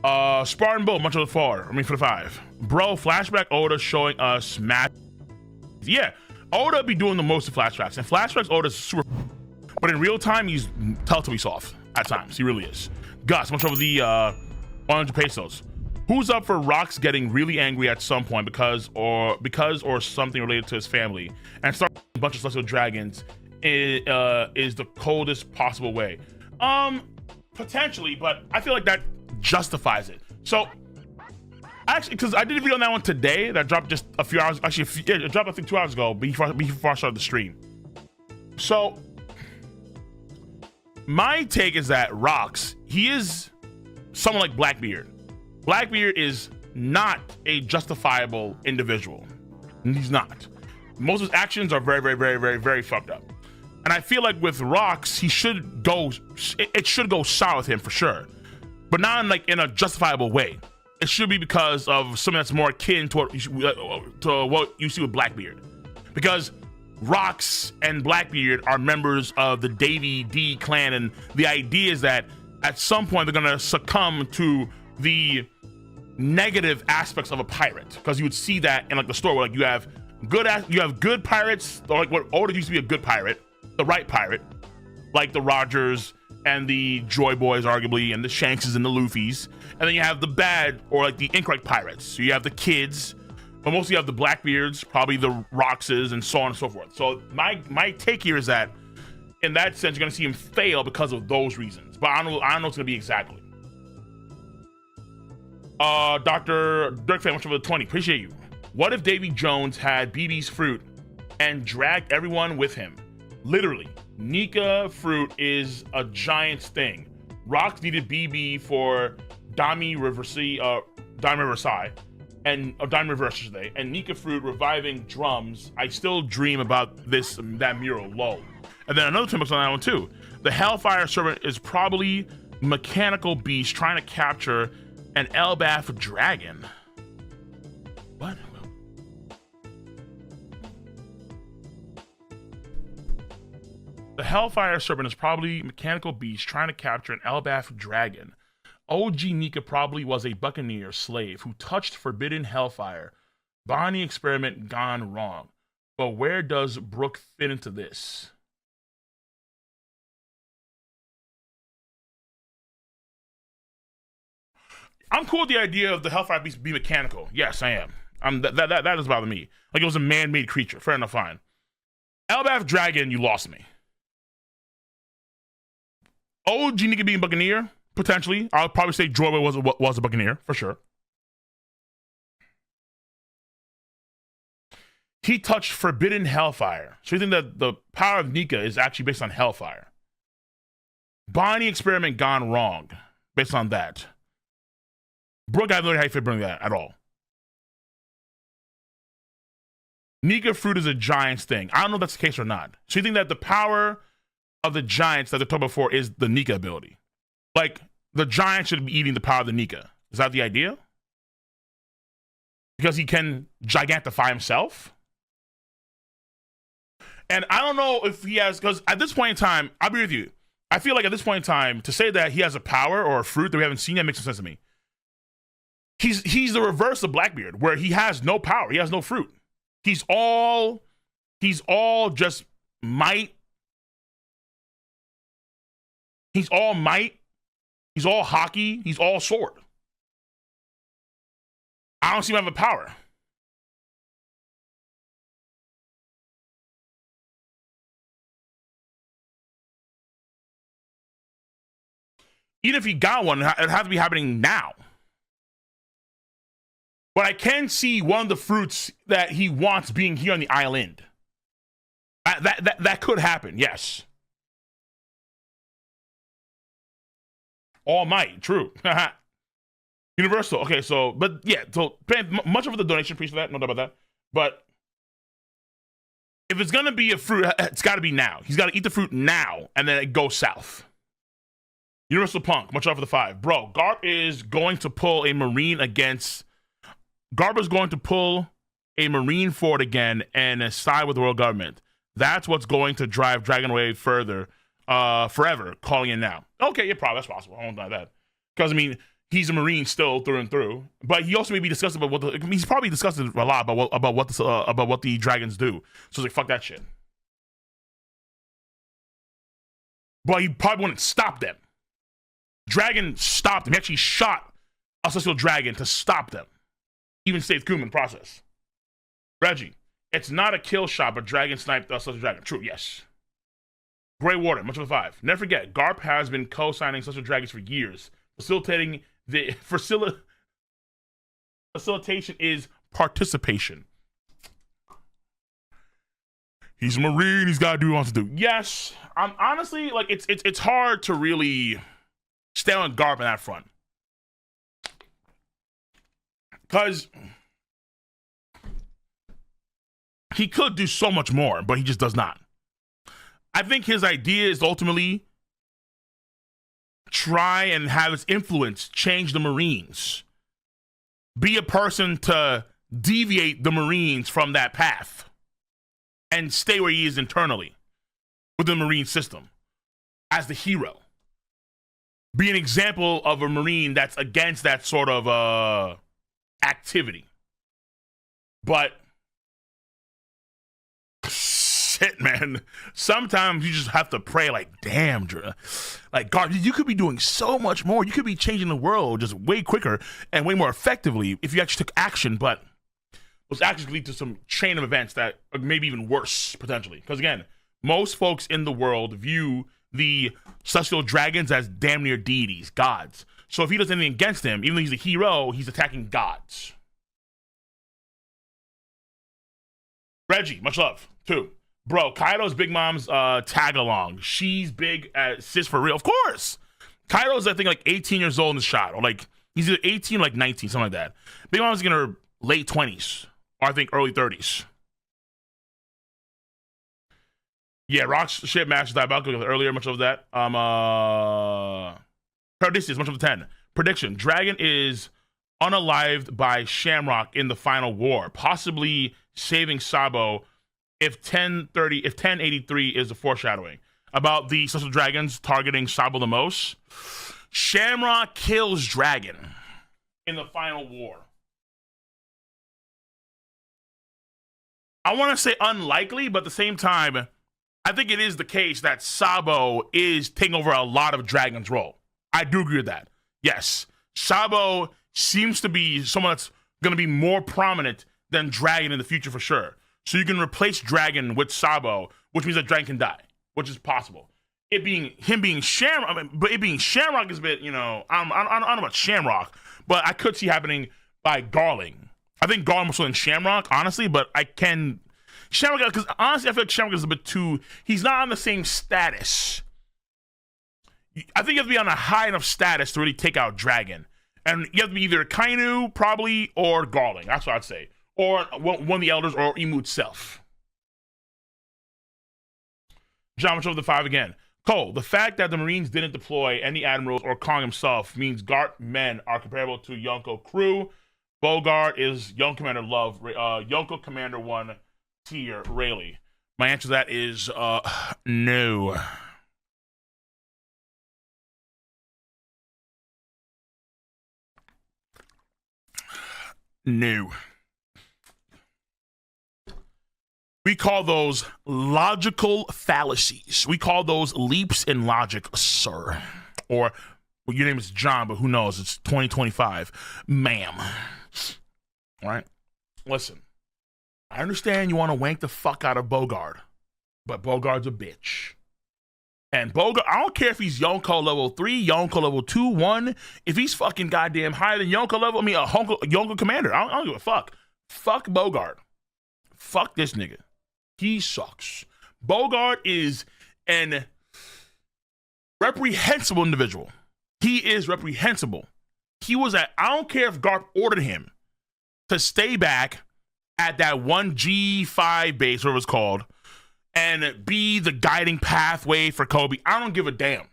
Spartan Bull, much of the four. I mean, for the 5. Bro, flashback Oda showing us match. Yeah, Oda be doing the most of flashbacks, and flashbacks Oda's super. But in real time, he's Teletubby soft at times. He really is. Gus, much over the 100 pesos. Who's up for Rox getting really angry at some point because or something related to his family and start a bunch of celestial dragons is the coldest possible way? Potentially, but I feel like that justifies it. So actually, because I did a video on that one today that dropped just a few hours. Actually, it dropped I think 2 hours ago before I started the stream. So my take is that Rox, he is someone like Blackbeard. Blackbeard is not a justifiable individual. He's not. Most of his actions are very, very, very, very, very fucked up. And I feel like with Rox, he should go. It should go sour with him for sure, but not in a justifiable way. It should be because of something that's more akin to what you see with Blackbeard, because Rox and Blackbeard are members of the Davy D clan, and the idea is that at some point they're gonna succumb to the negative aspects of a pirate, because you would see that in like the story where like you have good pirates, or like what Oda used to be a good pirate, the right pirate, like the Rogers and the Joy Boys arguably, and the Shankses and the Luffys, and then you have the bad or like the incorrect pirates. So you have the kids, but mostly you have the Blackbeards, probably the Roxes, and so on and so forth. So my take here is that in that sense you're gonna see him fail because of those reasons, but I don't know what it's gonna be exactly. Dr. Dirk Fan, much over the 20. Appreciate you. What if Davy Jones had BB's fruit and dragged everyone with him? Literally, Nika fruit is a giant thing. Rox needed BB for Dami River Sai, and Dami River, I should say, and Nika fruit reviving drums. I still dream about that mural. Lol. And then another 10 bucks on that one too. The Hellfire Servant is probably mechanical beast trying to capture an Elbaf dragon. What? The Hellfire Serpent is probably mechanical beast trying to capture an Elbaf dragon. OG Nika probably was a buccaneer slave who touched forbidden hellfire. Bonnie experiment gone wrong. But where does Brooke fit into this? I'm cool with the idea of the Hellfire Beast be mechanical. Yes, I am. That does bother me. Like it was a man-made creature. Fair enough, fine. Elbaf Dragon, you lost me. OG Nika being Buccaneer, potentially. I'll probably say Joyboy was a Buccaneer, for sure. He touched forbidden hellfire. So you think that the power of Nika is actually based on hellfire. Bonnie experiment gone wrong based on that. Brooke, I have no idea how you fit bring that at all. Nika fruit is a giant's thing. I don't know if that's the case or not. So you think that the power of the giants that they're talking about before is the Nika ability? Like, the giant should be eating the power of the Nika. Is that the idea? Because he can gigantify himself? And I don't know if he has, because at this point in time, I'll be with you. I feel like at this point in time, to say that he has a power or a fruit that we haven't seen yet makes no sense to me. He's the reverse of Blackbeard, where he has no power, he has no fruit. He's all just might. He's all might. He's all hockey. He's all sword. I don't see him having power. Even if he got one, it'd have to be happening now. But I can see one of the fruits that he wants being here on the island. That could happen, yes. All might, true. Universal, okay, so, but yeah, so much of the donation, appreciate that, no doubt about that. But if it's gonna be a fruit, it's gotta be now. He's gotta eat the fruit now, and then it goes south. Universal Punk, much love for the 5. Bro, Garp is going to pull a Marine against... Garba's going to pull a Marine forward again and side with the world government. That's what's going to drive Dragon Wave further, forever, calling in now. Okay, yeah, probably, that's possible. I won't deny that. Because, I mean, he's a Marine still through and through, but he also may be disgusted about he's probably disgusted a lot about what the dragons do. So it's like, fuck that shit. But he probably wouldn't stop them. Dragon stopped him. He actually shot a celestial dragon to stop them. Even saved Kuma in the process. Reggie, it's not a kill shot, but dragon sniped a celestial dragon. True, yes. Grey Warden, much of the 5. Never forget, Garp has been co-signing celestial dragons for years. Facilitating the facilitation is participation. He's a Marine. He's got to do what he wants to do. Yes, I'm honestly like it's hard to really stay on Garp on that front because he could do so much more, but he just does not. I think his idea is to ultimately try and have his influence change the Marines. Be a person to deviate the Marines from that path and stay where he is internally within the Marine system as the hero. Be an example of a Marine that's against that sort of activity. But shit, man. Sometimes you just have to pray like, damn, like, God, you could be doing so much more. You could be changing the world just way quicker and way more effectively if you actually took action. But those actions lead to some chain of events that are maybe even worse, potentially. Because again, most folks in the world view the celestial dragons as damn near deities, gods. So if he does anything against them, even though he's a hero, he's attacking gods. Reggie, much love, too. Bro, Kaido's Big Mom's tag along. She's big at sis for real. Of course. Kaido's, I think, like 18 years old in the shot. Or like, he's either 18 or like 19, something like that. Big Mom's in her late 20s. Or I think early 30s. Yeah, Rock's ship matches Diabolical earlier, much of that. Odysseus, much of the 10. Prediction: Dragon is unalived by Shamrock in the final war, possibly saving Sabo if 1083 is the foreshadowing. About the Celestial Dragons targeting Sabo the most. Shamrock kills Dragon in the final war. I want to say unlikely, but at the same time, I think it is the case that Sabo is taking over a lot of Dragon's role. I do agree with that. Yes, Sabo seems to be someone that's going to be more prominent than Dragon in the future for sure. So you can replace Dragon with Sabo, which means that Dragon can die, which is possible. It being Shamrock, but it being Shamrock is a bit, I don't know about Shamrock, but I could see happening by Garling. I think Garling was in Shamrock, honestly, but Shamrock, because honestly, I feel like Shamrock is a bit too, he's not on the same status. I think you have to be on a high enough status to really take out Dragon. And you have to be either Kainu, probably, or Garling. That's what I'd say. Or one of the elders, or Emu itself. John, much of the 5 again. Cole, the fact that the Marines didn't deploy any admirals or Kong himself means Garp men are comparable to Yonko crew. Bogart is Young Commander Love, Yonko Commander 1 tier, Rayleigh. My answer to that is no. No. We call those logical fallacies. We call those leaps in logic, sir. Or, well, your name is John, but who knows? It's 2025. Ma'am. All right? Listen. I understand you want to wank the fuck out of Bogart, but Bogart's a bitch. And Bogart, I don't care if he's Yonko level 3, Yonko level 2, 1. If he's fucking goddamn higher than Yonko level, Yonko Commander. I don't give a fuck. Fuck Bogart. Fuck this nigga. He sucks. Bogart is an reprehensible individual. He is reprehensible. He was I don't care if Garp ordered him to stay back at that 1G5 base, whatever it's called, and be the guiding pathway for Kobe. I don't give a damn.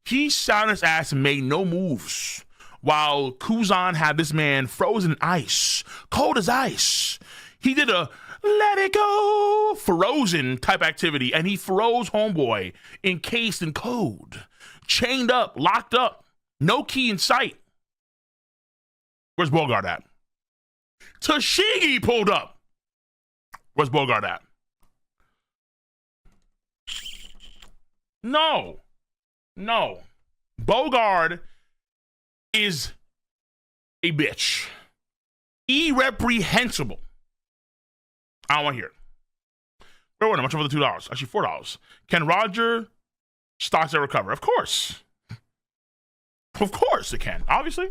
He sat on his ass and made no moves while Kuzan had this man frozen in ice, cold as ice. He did a let it go frozen type activity, and he froze homeboy encased in code, chained up, locked up, no key in sight. Where's Bogart at? Tashigi pulled up. Where's Bogart at? No. Bogart is a bitch. Irreprehensible. I don't want to hear it. Where were much over the $2? Actually, $4. Can Roger stocks that recover? Of course. Of course it can. Obviously.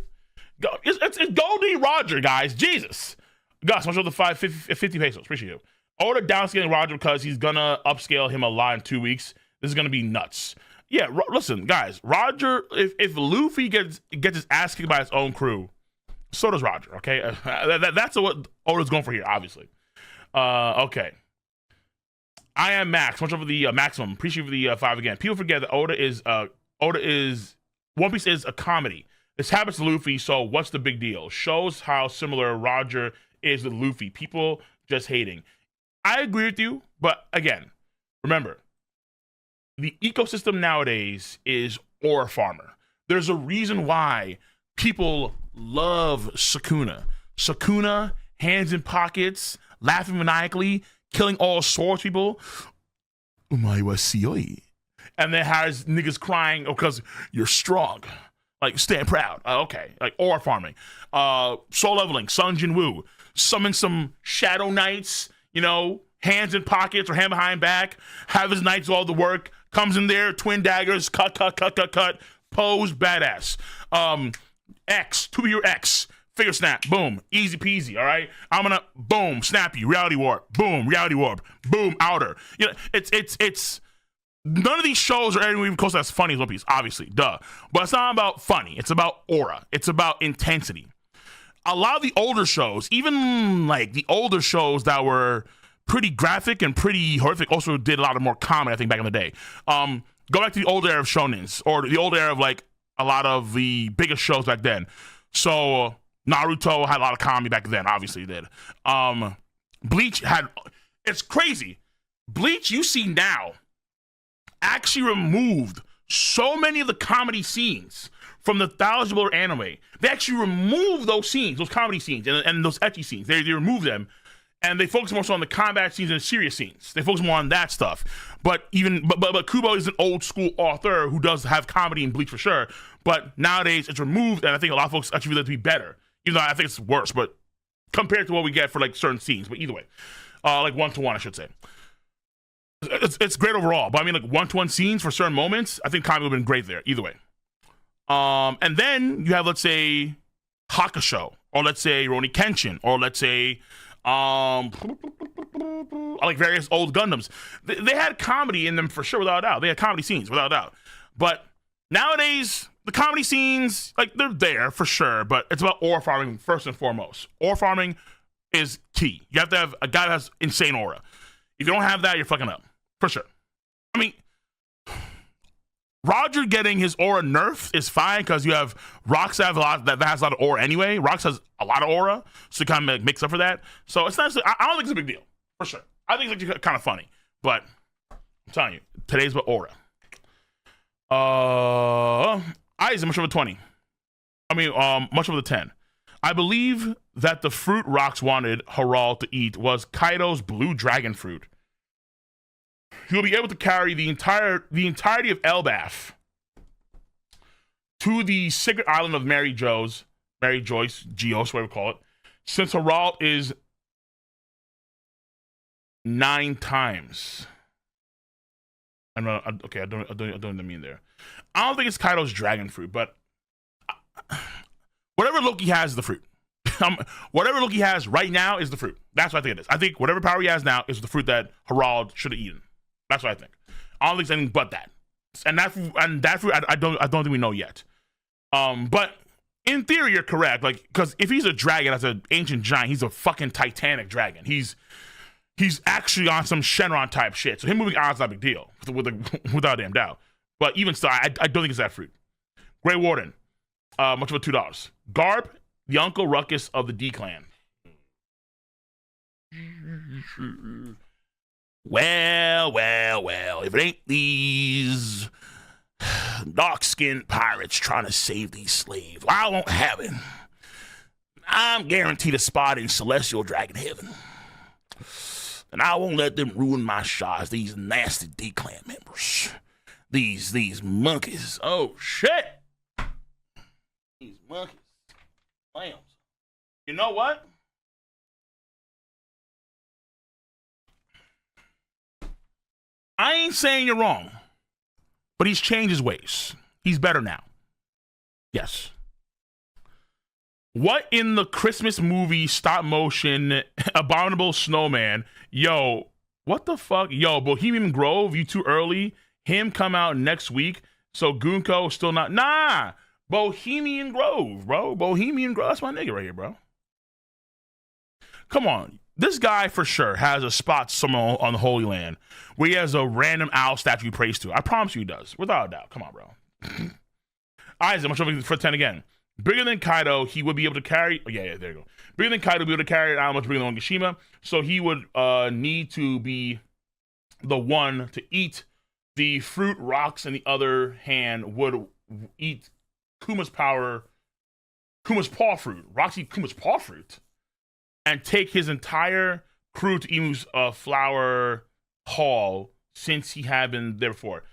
It's Goldie Roger, guys. Jesus. Gus, much over the 50 pesos. Appreciate you. Oda downscaling Roger because he's gonna upscale him a lot in 2 weeks. This is gonna be nuts. Yeah, listen, guys. Roger, if Luffy gets his ass kicked by his own crew, so does Roger. Okay, that's what Oda's going for here. Obviously. Okay. I am Max. Much over the maximum. Appreciate for the 5 again. People forget that Oda is One Piece is a comedy. This happens to Luffy, so what's the big deal? Shows how similar Roger is with Luffy. People just hating. I agree with you, but again, remember, the ecosystem nowadays is ore farmer. There's a reason why people love Sukuna. Sukuna, hands in pockets, laughing maniacally, killing all sorts of people. Umae wa suyoi. And then has niggas crying because you're strong. Like, stand proud. Okay. Like, ore farming. Soul leveling. Sun Jin Woo. Summon some Shadow Knights, hands in pockets or hand behind back. Have his knights do all the work. Comes in there, twin daggers, cut. Pose, badass. X, 2 X. Figure snap, boom, easy peasy, all right? I'm gonna, boom, snap you, reality warp, boom, outer. It's none of these shows are anywhere even close to as funny as One Piece, obviously, duh. But it's not about funny, it's about aura, it's about intensity. A lot of the older shows, even like the older shows that were pretty graphic and pretty horrific, also did a lot of more comedy, I think, back in the day. Go back to the older era of shonens, or the older era of like a lot of the biggest shows back then. So, Naruto had a lot of comedy back then, obviously it did. Bleach had, it's crazy. Bleach, you see now, actually removed so many of the comedy scenes from the $1,000 anime. They actually removed those scenes, those comedy scenes, and those ecchi scenes. They removed them, and they focus more so on the combat scenes and the serious scenes. They focus more on that stuff. But Kubo is an old school author who does have comedy in Bleach for sure. But nowadays it's removed, and I think a lot of folks actually feel it to be better. Even though I think it's worse, but compared to what we get for like certain scenes. But either way, like 1-to-1, I should say. It's great overall. But I mean, like 1-to-1 scenes for certain moments, I think comedy would have been great there. Either way. And then you have, let's say, Hakusho, or let's say Rurouni Kenshin, or let's say like various old Gundams. They had comedy in them for sure, without a doubt. They had comedy scenes, without a doubt. But nowadays, the comedy scenes, like, they're there for sure, but it's about ore farming first and foremost. Ore farming is key. You have to have a guy that has insane aura. If you don't have that, you're fucking up. For sure. I mean, Roger getting his aura nerfed is fine because you have Rocks that has a lot of aura anyway. Rocks has a lot of aura, so it kind of makes up for that. So it's not. I don't think it's a big deal, for sure. I think it's actually kind of funny, but I'm telling you, today's about aura. Aizen, much over 20. I mean, much over the 10. I believe that the fruit Rocks wanted Harald to eat was Kaido's blue dragon fruit. He will be able to carry the entirety of Elbaf to the secret island of Mary Joyce, Geos, whatever we call it, since Harald is 9 times. I don't mean there. I don't think it's Kaido's dragon fruit, but whatever Loki has is the fruit. Whatever Loki has right now is the fruit. That's what I think it is. I think whatever power he has now is the fruit that Harald should have eaten. That's what I think. I don't think it's anything but that. And that fruit, I don't think we know yet. But in theory, you're correct. Like, because if he's a dragon, as an ancient giant, he's a fucking titanic dragon. He's actually on some Shenron type shit. So him moving on is not a big deal, without a damn doubt. But even still, I don't think it's that fruit. Grey Warden, much of $2. Garp, the Uncle Ruckus of the D Clan. Well, if it ain't these dark-skinned pirates trying to save these slaves, I won't have it. I'm guaranteed a spot in celestial dragon heaven. And I won't let them ruin my shots, these nasty D-Clan members. These monkeys. Oh, shit. These monkeys. Clams. You know what? I ain't saying you're wrong, but he's changed his ways. He's better now. Yes. What in the Christmas movie stop motion abominable snowman? Yo, what the fuck? Yo, Bohemian Grove, you too early. Him come out next week. So Gunko still not. Nah, Bohemian Grove, bro. Bohemian Grove. That's my nigga right here, bro. Come on. This guy for sure has a spot somewhere on the Holy Land where he has a random owl statue he prays to. I promise you he does. Without a doubt. Come on, bro. Isaac, much over for 10 again. Bigger than Kaido, he would be able to carry. Oh, yeah, there you go. Bigger than Kaido, would be able to carry an owl much bigger than Onigashima. So he would need to be the one to eat the fruit. Rocks in the other hand would eat Kuma's paw fruit. Rocks eat Kuma's paw fruit. And take his entire crew to Imu's flower hall since he had been there before.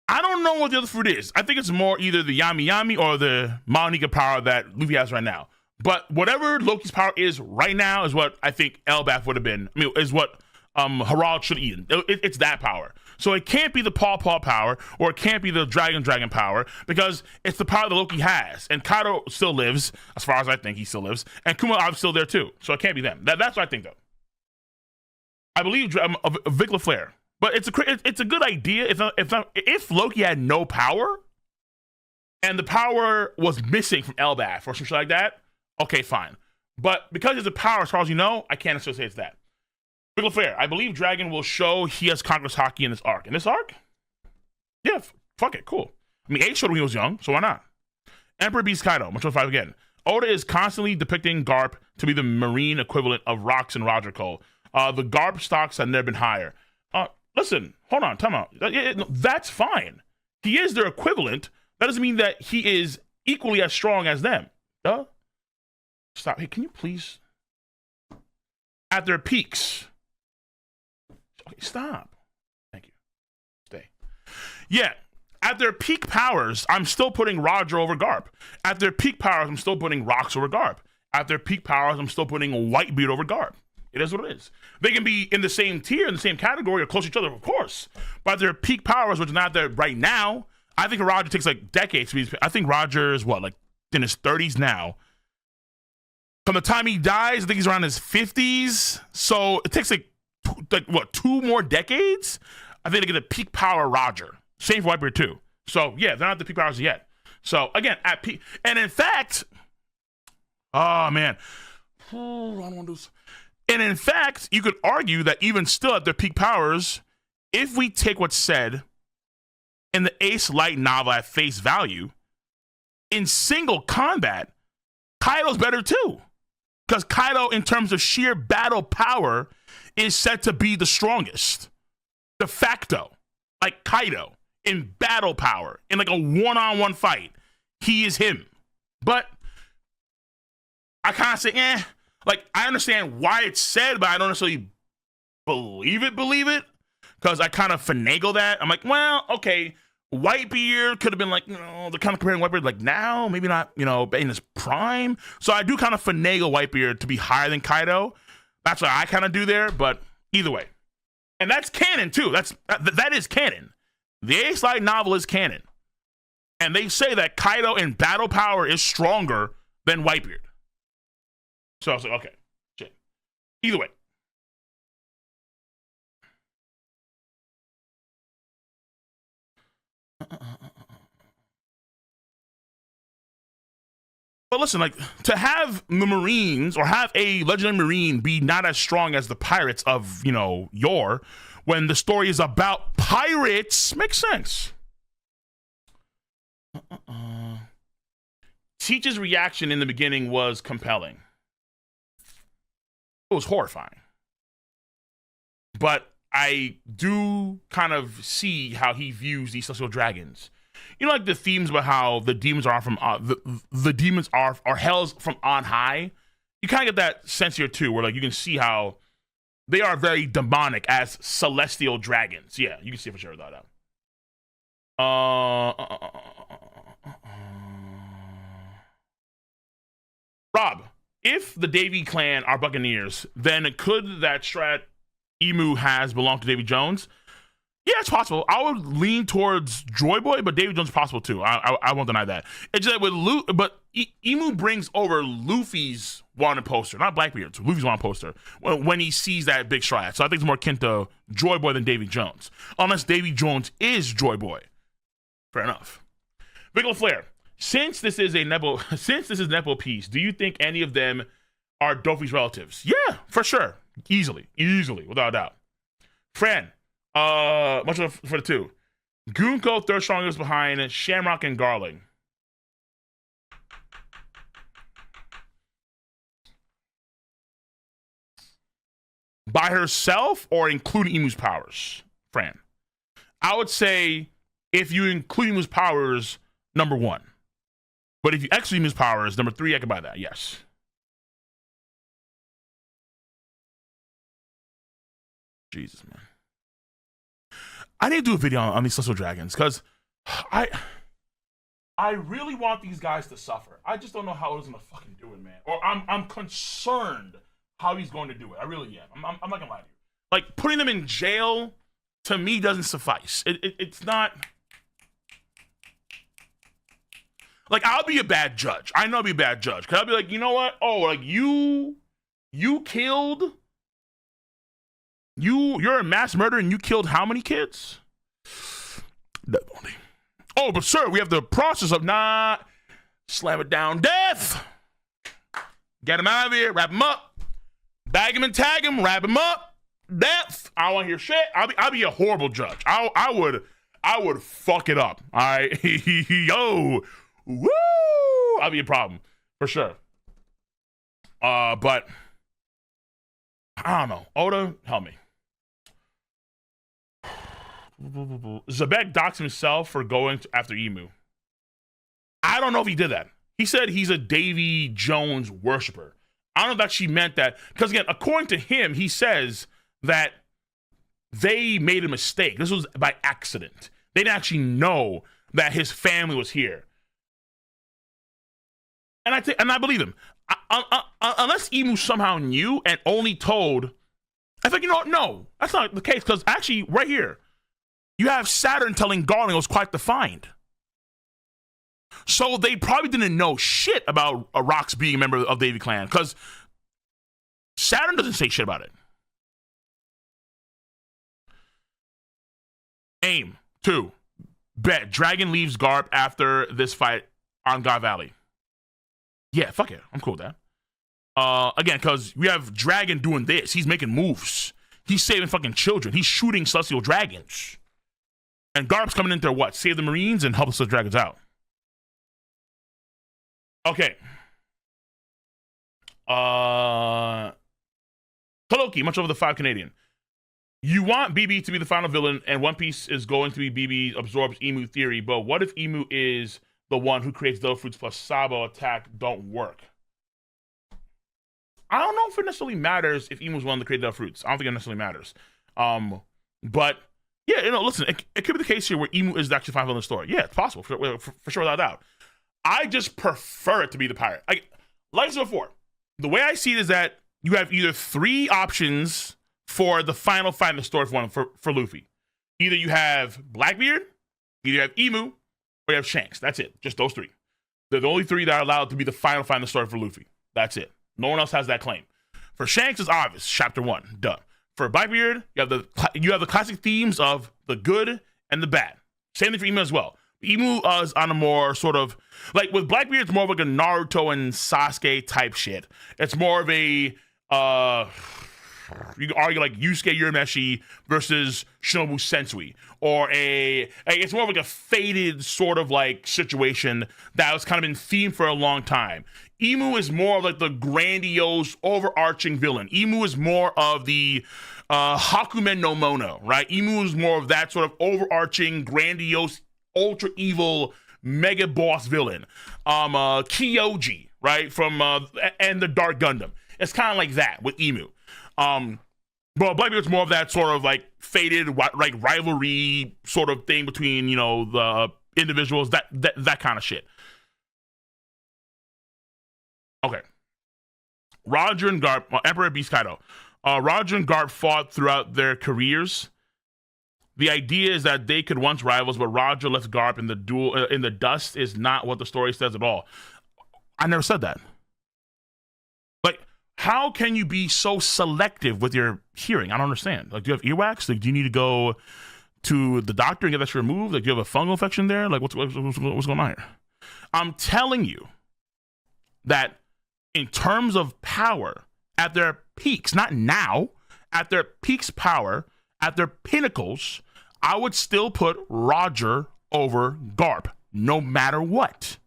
I don't know what the other fruit is. I think it's more either the Yami Yami or the Maonika power that Luffy has right now. But whatever Loki's power is right now is what I think Elbaf would have been. I mean, is what Harald should have eaten. It's that power. So it can't be the Paw power, or it can't be the Dragon power, because it's the power that Loki has. And Kaido still lives, as far as I think he still lives. And Kuma obviously still there too. So it can't be them. That's what I think, though. I believe Vic LaFleur. But it's a good idea if Loki had no power, and the power was missing from Elbaf or some shit like that, okay, fine. But because it's a power, as far as you know, I can't necessarily say it's that. Big fair. I believe Dragon will show he has conquerors hockey in this arc. In this arc? Yeah, fuck it, cool. I mean, Ace showed when he was young, so why not? Emperor Beast Kaido, much 5 again. Oda is constantly depicting Garp to be the marine equivalent of Rocks and Roger Cole. The Garp stocks have never been higher. Listen, hold on, time out. That's fine. He is their equivalent. That doesn't mean that he is equally as strong as them. Duh. Stop. Hey, can you please? At their peaks. Okay, stop. Thank you. Stay. Yeah. At their peak powers, I'm still putting Roger over Garp. At their peak powers, I'm still putting Rocks over Garp. At their peak powers, I'm still putting Whitebeard over Garp. It is what it is. They can be in the same tier, in the same category, or close to each other, of course. But at their peak powers, which are not there right now, I think Roger takes like decades to be. I think Roger is like in his 30s now. From the time he dies, I think he's around his 50s. So it takes like 2 more decades? I think to get a peak power Roger. Same for Whitebeard too. So yeah, they're not the peak powers yet. So again, at peak, and in fact, oh man, I don't want to do this. And in fact, you could argue that even still at their peak powers, if we take what's said in the Ace Light novel at face value, in single combat, Kaido's better too. Because Kaido, in terms of sheer battle power, is said to be the strongest. De facto. Like Kaido, in battle power, in like a one-on-one fight, he is him. But I kind of say, like, I understand why it's said, but I don't necessarily believe it, because I kind of finagle that. I'm like, well, okay, Whitebeard could have been like, they're kind of comparing Whitebeard like now, maybe not, in his prime. So I do kind of finagle Whitebeard to be higher than Kaido. That's what I kind of do there, but either way. And that's canon, too. That is canon. The Ace Light novel is canon. And they say that Kaido in battle power is stronger than Whitebeard. So I was like, okay, shit. Either way. But listen, like, to have the Marines or have a legendary Marine be not as strong as the pirates of, yore, when the story is about pirates, makes sense. Teach's reaction in the beginning was compelling. It was horrifying. But I do kind of see how he views these celestial dragons. like the themes about how the demons are from the demons are hells from on high. You kind of get that sense here too, where like you can see how they are very demonic as celestial dragons. Yeah, you can see it for sure without doubt. Rob, if the Davy clan are Buccaneers, then could that strat Emu has belong to Davy Jones? Yeah, it's possible. I would lean towards Joy Boy, but Davy Jones is possible too. I won't deny that. It's just that with Emu brings over Luffy's wanted poster, not Blackbeard's. Luffy's wanted poster when he sees that big strat. So I think it's more akin to Joy Boy than Davy Jones, unless Davy Jones is Joy Boy. Fair enough. Big ol' Flair. Since this is Nepo piece, do you think any of them are Dofi's relatives? Yeah, for sure. Easily, without a doubt. Fran, much for the two. Gunko, third strongest behind Shamrock and Garling. By herself or including Emu's powers? Fran. I would say if you include Emu's powers, number 1. But if you exclude Emu's powers, number 3, I can buy that, yes. Jesus, man. I need to do a video on these Celestial Dragons because I really want these guys to suffer. I just don't know how he's gonna fucking do it, man. Or I'm concerned how he's going to do it. I really am. I'm not gonna lie to you. Like putting them in jail to me doesn't suffice. It's not. Like I'll be a bad judge. I know I'll be a bad judge because I'll be like, you know what? Oh, like you killed. You're a mass murderer and you killed how many kids? Oh, but sir, we have the process of slam it down, death. Get him out of here, wrap him up, bag him and tag him, wrap him up, death. I don't want to hear shit. I'll be a horrible judge. I would fuck it up. All right, yo, woo. I'll be a problem for sure. But I don't know. Oda, help me. Zabek doxed himself for going after Emu. I don't know if he did that. He said he's a Davy Jones worshiper. I don't know if that she meant that. Because again, according to him, he says that they made a mistake. This was by accident. They didn't actually know that his family was here. And I believe him. Unless Emu somehow knew and only told, I think, you know what? No, that's not the case. Because actually, right here, you have Saturn telling Garling it was quite the find. So they probably didn't know shit about Rox being a member of the Davy clan. Because Saturn doesn't say shit about it. Aim 2. Bet Dragon leaves Garp after this fight on God Valley. Yeah, fuck it. I'm cool with that. Again, because we have Dragon doing this. He's making moves. He's saving fucking children. He's shooting celestial dragons. And Garp's coming in there, what? Save the Marines and help the celestial dragons out. Okay. Koloki, much over the 5 Canadian. You want BB to be the final villain, and One Piece is going to be BB absorbs Emu theory, but what if Emu is the one who creates Devil Fruits plus Sabo attack don't work? I don't know if it necessarily matters if Emu's one to create Devil Fruits. I don't think it necessarily matters. But yeah, listen, it could be the case here where Emu is actually final villain in the story. Yeah, it's possible for sure, without doubt. I just prefer it to be the pirate. Like I said before, the way I see it is that you have either 3 options for the final fight in the story for Luffy. Either you have Blackbeard, either you have Emu, or you have Shanks. That's it. Just those 3. They're the only 3 that are allowed to be the final fight in the story for Luffy. That's it. No one else has that claim. For Shanks, it's obvious. Chapter 1, done. For Blackbeard, you have the classic themes of the good and the bad. Same thing for Emu as well. Emu is on a more sort of, like with Blackbeard, it's more of like a Naruto and Sasuke type shit. It's more of a, you can argue like Yusuke Urameshi versus Shinobu Sensui. Or it's more of like a faded sort of like situation that was kind of been themed for a long time. Emu is more of like the grandiose, overarching villain. Emu is more of the Hakumen no Mono, right? Emu is more of that sort of overarching, grandiose ultra evil mega boss villain. Kyoji, right, from and the Dark Gundam. It's kind of like that with Emu. But Blackbeard's more of that sort of like faded like rivalry sort of thing between, you know, the individuals, that kind of shit. Okay. Roger and Garp, Emperor Beast Kaido. Roger and Garp fought throughout their careers. The idea is that they could once rivals, but Roger left Garp in the duel in the dust is not what the story says at all. I never said that. Like, how can you be so selective with your hearing? I don't understand. Like, do you have earwax? Like, do you need to go to the doctor and get that removed? Like, do you have a fungal infection there? Like, what's going on here? I'm telling you that in terms of power, at their peaks, not now, at their peaks power, at their pinnacles, I would still put Roger over Garp, no matter what.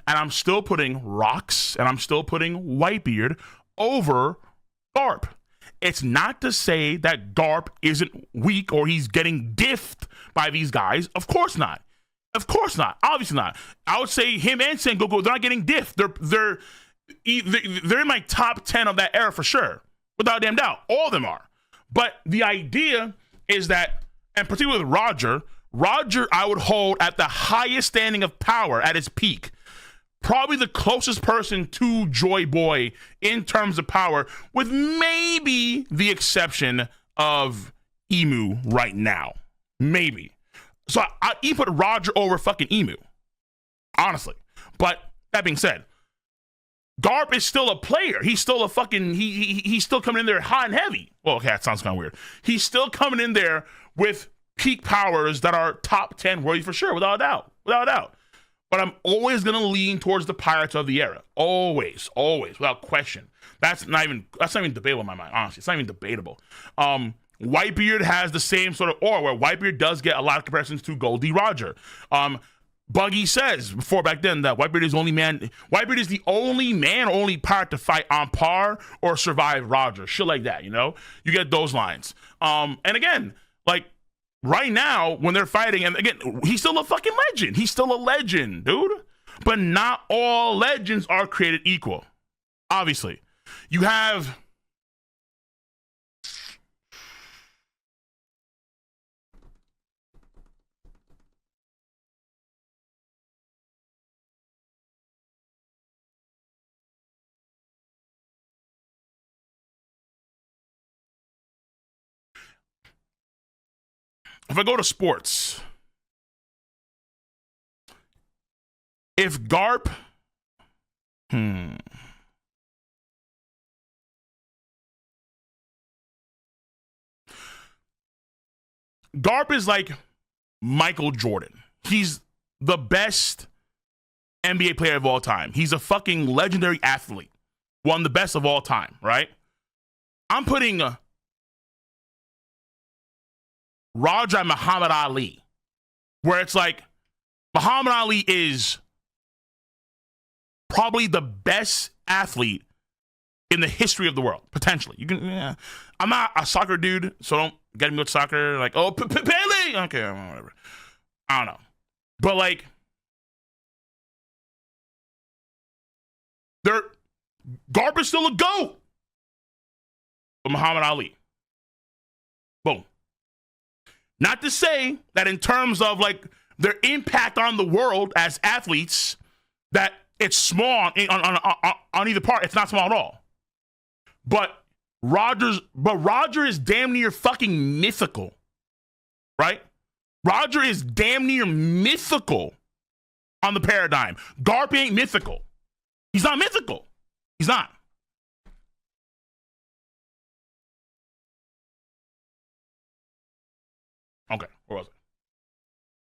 And I'm still putting Rocks and I'm still putting Whitebeard over Garp. It's not to say that Garp isn't weak or he's getting diffed by these guys. Of course not. Of course not. Obviously not. I would say him and Sengoku, they're not getting diffed. They're in my top 10 of that era for sure. Without a damn doubt. All of them are. But the idea is that, and particularly with Roger I would hold at the highest standing of power at his peak. Probably the closest person to Joy Boy in terms of power, with maybe the exception of Emu right now. Maybe. So I even put Roger over fucking Emu. Honestly. But that being said, Garp is still a player. He's still a fucking, he's still coming in there hot and heavy. Well, okay, that sounds kind of weird. He's still coming in there with peak powers that are top 10 worthy for sure, without a doubt. Without a doubt. But I'm always going to lean towards the pirates of the era. Always, without question. That's not even debatable in my mind, honestly. It's not even debatable. Whitebeard has the same sort of aura where Whitebeard does get a lot of comparisons to Goldie Roger. Buggy says before back then that Whitebeard is the only man or only pirate to fight on par or survive Roger. Shit like that, you know? You get those lines. And again, like, right now, when they're fighting, and again, he's still a fucking legend. He's still a legend, dude. But not all legends are created equal. Obviously. You have... If I go to sports, if Garp, Garp is like Michael Jordan. He's the best NBA player of all time. He's a fucking legendary athlete. One of the best of all time, right? I'm putting Raja and Muhammad Ali, where it's like Muhammad Ali is probably the best athlete in the history of the world, potentially. You can, yeah. I'm not a soccer dude, so don't get me with soccer. Like, oh, Pele, okay, whatever. I don't know, but like, Garp is still a GOAT, but Muhammad Ali, boom. Not to say that in terms of like their impact on the world as athletes, that it's small on either part. It's not small at all. But Roger is damn near fucking mythical, right? Roger is damn near mythical on the paradigm. Garp ain't mythical. He's not mythical. He's not. Okay, where was it?